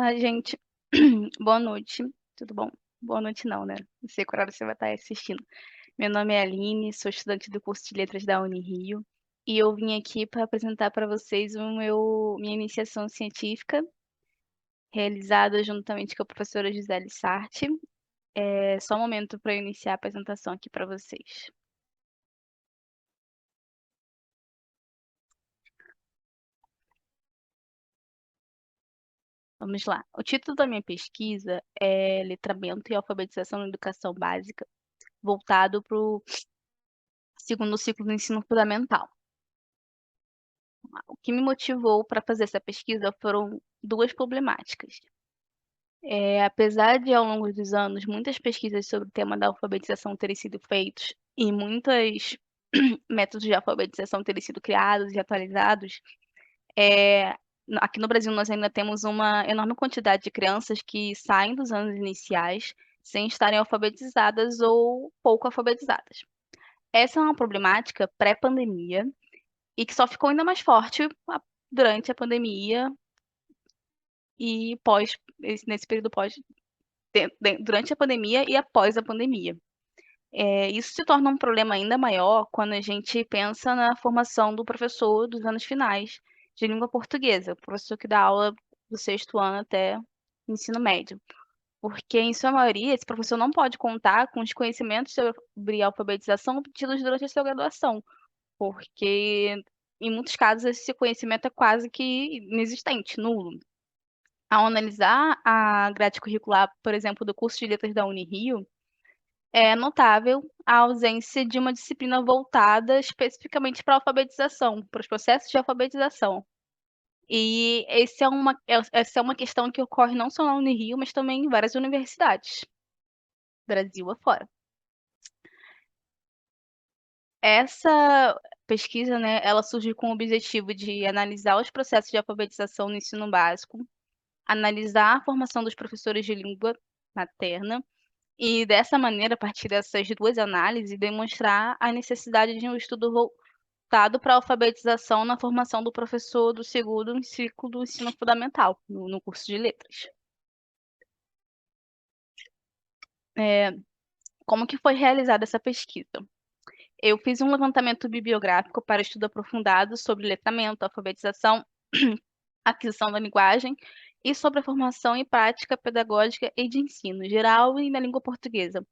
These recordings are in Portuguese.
Olá, gente. Boa noite. Tudo bom? Boa noite não, né? Não sei que horário você vai estar assistindo. Meu nome é Aline, sou estudante do curso de Letras da Unirio e eu vim aqui para apresentar para vocês minha iniciação científica, realizada juntamente com a professora Gisele Sarti. É só um momento para eu iniciar a apresentação aqui para vocês. Vamos lá. O título da minha pesquisa é Letramento e Alfabetização na Educação Básica, voltado para o segundo ciclo do ensino fundamental. O que me motivou para fazer essa pesquisa foram duas problemáticas. Apesar de, ao longo dos anos, muitas pesquisas sobre o tema da alfabetização terem sido feitas e muitos métodos de alfabetização terem sido criados e atualizados, é, aqui no Brasil nós ainda temos uma enorme quantidade de crianças que saem dos anos iniciais sem estarem alfabetizadas ou pouco alfabetizadas. Essa é uma problemática pré-pandemia e que só ficou ainda mais forte durante a pandemia e nesse período durante a pandemia e após a pandemia. Isso se torna um problema ainda maior quando a gente pensa na formação do professor dos anos finais de língua portuguesa, o professor que dá aula do sexto ano até o ensino médio. Porque, em sua maioria, esse professor não pode contar com os conhecimentos sobre alfabetização obtidos durante a sua graduação, porque, em muitos casos, esse conhecimento é quase que inexistente, nulo. Ao analisar a grade curricular, por exemplo, do curso de Letras da Unirio, é notável a ausência de uma disciplina voltada especificamente para a alfabetização, para os processos de alfabetização. E essa é uma questão que ocorre não só na Unirio, mas também em várias universidades, Brasil afora. Essa pesquisa, né, ela surge com o objetivo de analisar os processos de alfabetização no ensino básico, analisar a formação dos professores de língua materna e, dessa maneira, a partir dessas duas análises, demonstrar a necessidade de um estudo voltado para a alfabetização na formação do professor do segundo ciclo do ensino fundamental, no curso de letras. Como que foi realizada essa pesquisa? Eu fiz um levantamento bibliográfico para estudo aprofundado sobre letramento, alfabetização, aquisição da linguagem e sobre a formação e prática pedagógica e de ensino geral e na língua portuguesa.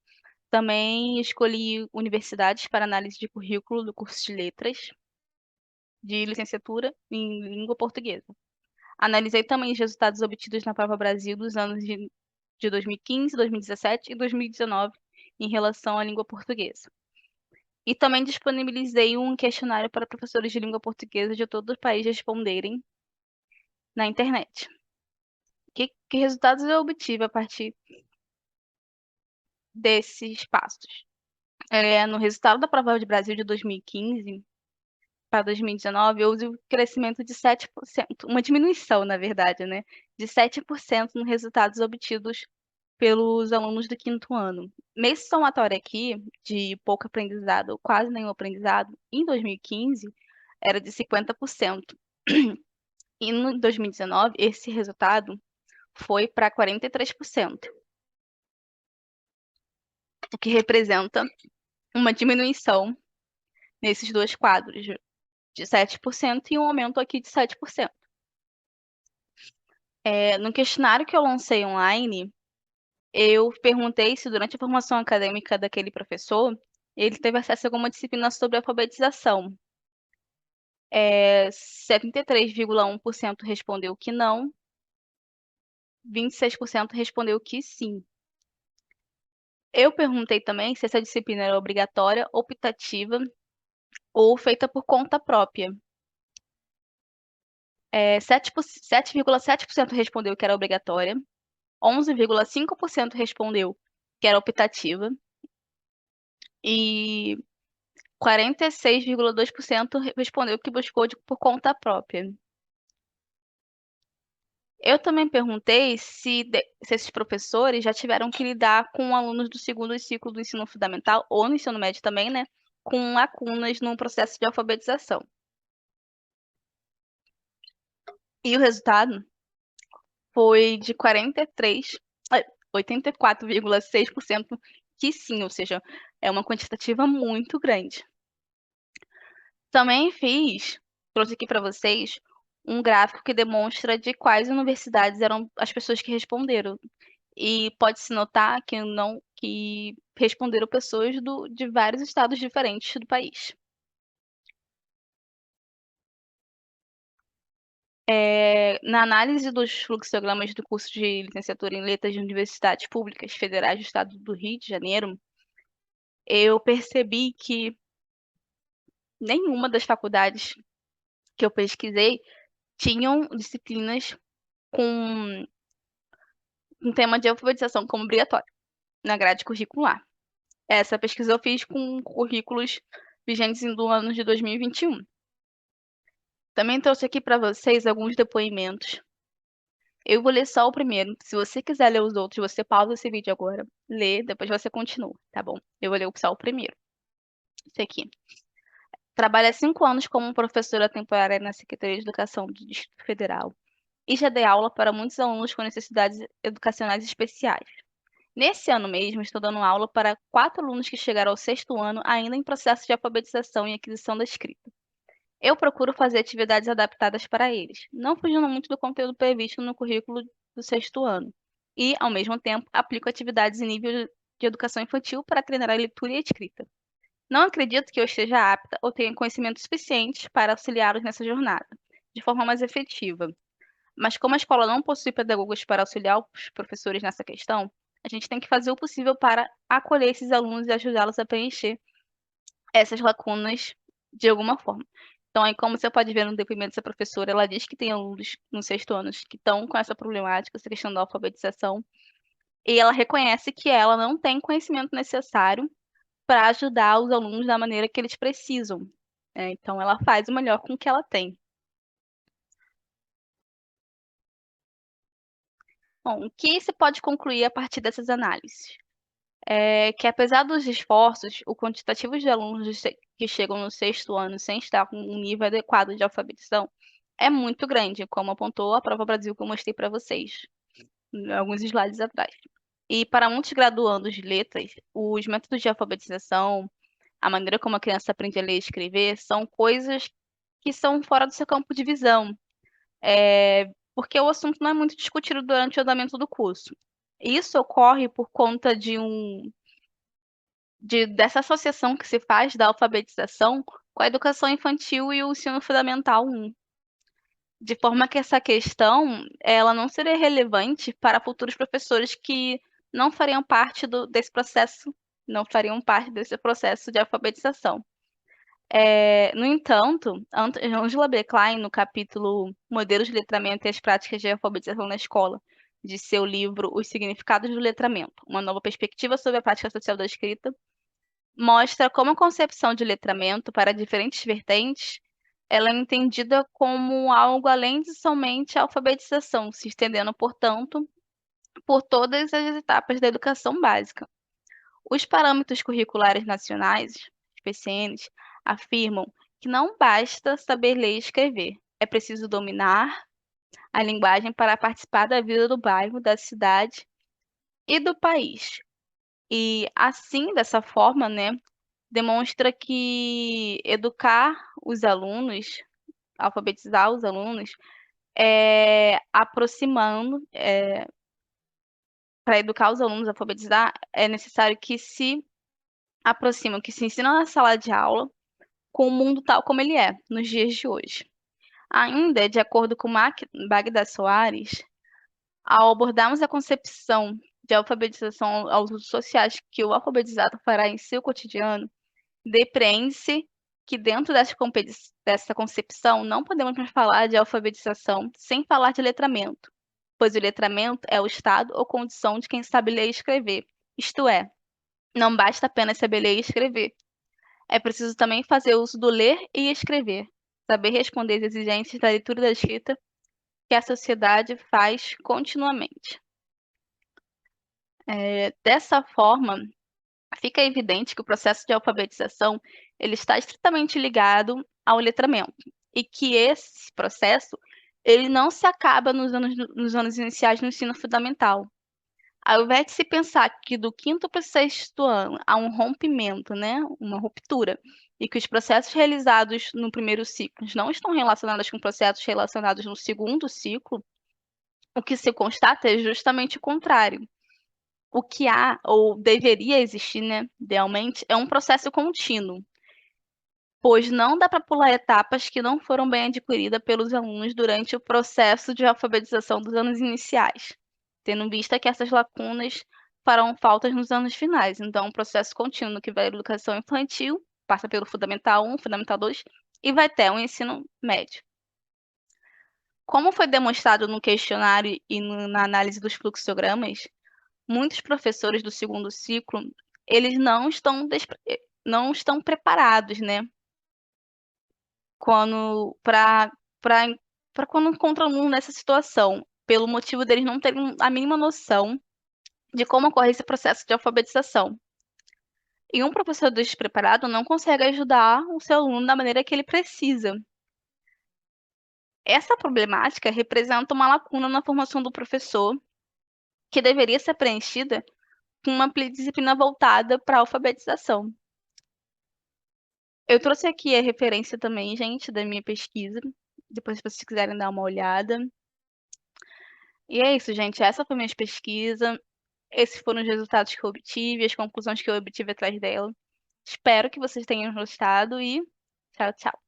Também escolhi universidades para análise de currículo do curso de letras, de licenciatura em língua portuguesa. Analisei também os resultados obtidos na Prova Brasil dos anos de 2015, 2017 e 2019 em relação à língua portuguesa. E também disponibilizei um questionário para professores de língua portuguesa de todo o país responderem na internet. Que resultados eu obtive a partir desses passos? No resultado da Prova de Brasil de 2015 para 2019, houve um crescimento de 7%, uma diminuição, na verdade, né, de 7% nos resultados obtidos pelos alunos do quinto ano. Nesse somatório aqui, de pouco aprendizado, quase nenhum aprendizado, em 2015, era de 50%. E em 2019, esse resultado foi para 43%, o que representa uma diminuição nesses dois quadros de 7% e um aumento aqui de 7%. No questionário que eu lancei online, eu perguntei se durante a formação acadêmica daquele professor, ele teve acesso a alguma disciplina sobre alfabetização. 73,1% respondeu que não, 26% respondeu que sim. Eu perguntei também se essa disciplina era obrigatória, optativa ou feita por conta própria. 7,7% respondeu que era obrigatória, 11,5% respondeu que era optativa e 46,2% respondeu que buscou por conta própria. Eu também perguntei se esses professores já tiveram que lidar com alunos do segundo ciclo do ensino fundamental, ou no ensino médio também, né, com lacunas no processo de alfabetização. E o resultado foi de 84,6% que sim, ou seja, é uma quantitativa muito grande. Também trouxe aqui para vocês um gráfico que demonstra de quais universidades eram as pessoas que responderam. E pode-se notar que responderam pessoas de vários estados diferentes do país. Na análise dos fluxogramas do curso de licenciatura em Letras de Universidades Públicas Federais do Estado do Rio de Janeiro, eu percebi que nenhuma das faculdades que eu pesquisei tinham disciplinas com um tema de alfabetização como obrigatório na grade curricular. Essa pesquisa eu fiz com currículos vigentes do ano de 2021. Também trouxe aqui para vocês alguns depoimentos. Eu vou ler só o primeiro. Se você quiser ler os outros, você pausa esse vídeo agora, lê, depois você continua, tá bom? Eu vou ler só o primeiro. Esse aqui. Trabalho há 5 anos como professora temporária na Secretaria de Educação do Distrito Federal e já dei aula para muitos alunos com necessidades educacionais especiais. Nesse ano mesmo, estou dando aula para 4 alunos que chegaram ao 6º ano ainda em processo de alfabetização e aquisição da escrita. Eu procuro fazer atividades adaptadas para eles, não fugindo muito do conteúdo previsto no currículo do 6º ano. E, ao mesmo tempo, aplico atividades em nível de educação infantil para treinar a leitura e a escrita. Não acredito que eu esteja apta ou tenha conhecimento suficiente para auxiliá-los nessa jornada, de forma mais efetiva. Mas como a escola não possui pedagogos para auxiliar os professores nessa questão, a gente tem que fazer o possível para acolher esses alunos e ajudá-los a preencher essas lacunas de alguma forma. Então, aí, como você pode ver no depoimento dessa professora, ela diz que tem alunos no 6º ano que estão com essa problemática, essa questão da alfabetização, e ela reconhece que ela não tem conhecimento necessário para ajudar os alunos da maneira que eles precisam. Então, ela faz o melhor com o que ela tem. Bom, o que se pode concluir a partir dessas análises? É que, apesar dos esforços, o quantitativo de alunos que chegam no 6º ano sem estar com um nível adequado de alfabetização é muito grande, como apontou a Prova Brasil que eu mostrei para vocês, alguns slides atrás. E para muitos graduandos de letras, os métodos de alfabetização, a maneira como a criança aprende a ler e escrever, são coisas que são fora do seu campo de visão, porque o assunto não é muito discutido durante o andamento do curso. Isso ocorre por conta dessa associação que se faz da alfabetização com a educação infantil e o ensino fundamental 1. De forma que essa questão ela não seria relevante para futuros professores que não fariam parte desse processo, não fariam parte desse processo de alfabetização. No entanto, Angela B. Klein, no capítulo Modelos de Letramento e as Práticas de Alfabetização na Escola, de seu livro Os Significados do Letramento, uma nova perspectiva sobre a prática social da escrita, mostra como a concepção de letramento para diferentes vertentes ela é entendida como algo além de somente a alfabetização, se estendendo, portanto, por todas as etapas da educação básica. Os parâmetros curriculares nacionais, os PCNs, afirmam que não basta saber ler e escrever, é preciso dominar a linguagem para participar da vida do bairro, da cidade e do país. E assim, dessa forma, né, demonstra que educar os alunos, alfabetizar os alunos, aproximando, para educar os alunos, alfabetizar, é necessário que se aproximam, que se ensinam na sala de aula com o mundo tal como ele é, nos dias de hoje. Ainda, de acordo com Magda Soares, ao abordarmos a concepção de alfabetização aos usos sociais que o alfabetizado fará em seu cotidiano, depreende-se que dentro dessa concepção não podemos mais falar de alfabetização sem falar de letramento, pois o letramento é o estado ou condição de quem sabe ler e escrever, isto é, não basta apenas saber ler e escrever, é preciso também fazer uso do ler e escrever, saber responder às exigências da leitura e da escrita que a sociedade faz continuamente. Dessa forma, fica evidente que o processo de alfabetização ele está estritamente ligado ao letramento e que esse processo ele não se acaba nos anos iniciais do ensino fundamental. Ao invés de se pensar que do quinto para o sexto ano há um rompimento, né, uma ruptura, e que os processos realizados no primeiro ciclo não estão relacionados com processos relacionados no segundo ciclo, o que se constata é justamente o contrário. O que há, ou deveria existir, né, idealmente, é um processo contínuo, pois não dá para pular etapas que não foram bem adquiridas pelos alunos durante o processo de alfabetização dos anos iniciais, tendo em vista que essas lacunas farão falta nos anos finais. Então, é um processo contínuo que vai da educação infantil, passa pelo Fundamental 1, Fundamental 2 e vai até o ensino médio. Como foi demonstrado no questionário e na análise dos fluxogramas, muitos professores do segundo ciclo, eles não estão preparados, né, quando para quando encontram aluno nessa situação, pelo motivo deles não terem a mínima noção de como ocorre esse processo de alfabetização. E um professor despreparado não consegue ajudar o seu aluno da maneira que ele precisa. Essa problemática representa uma lacuna na formação do professor, que deveria ser preenchida com uma disciplina voltada para a alfabetização. Eu trouxe aqui a referência também, gente, da minha pesquisa, depois se vocês quiserem dar uma olhada. E é isso, gente, essa foi minha pesquisa, esses foram os resultados que eu obtive, as conclusões que eu obtive atrás dela. Espero que vocês tenham gostado e tchau, tchau.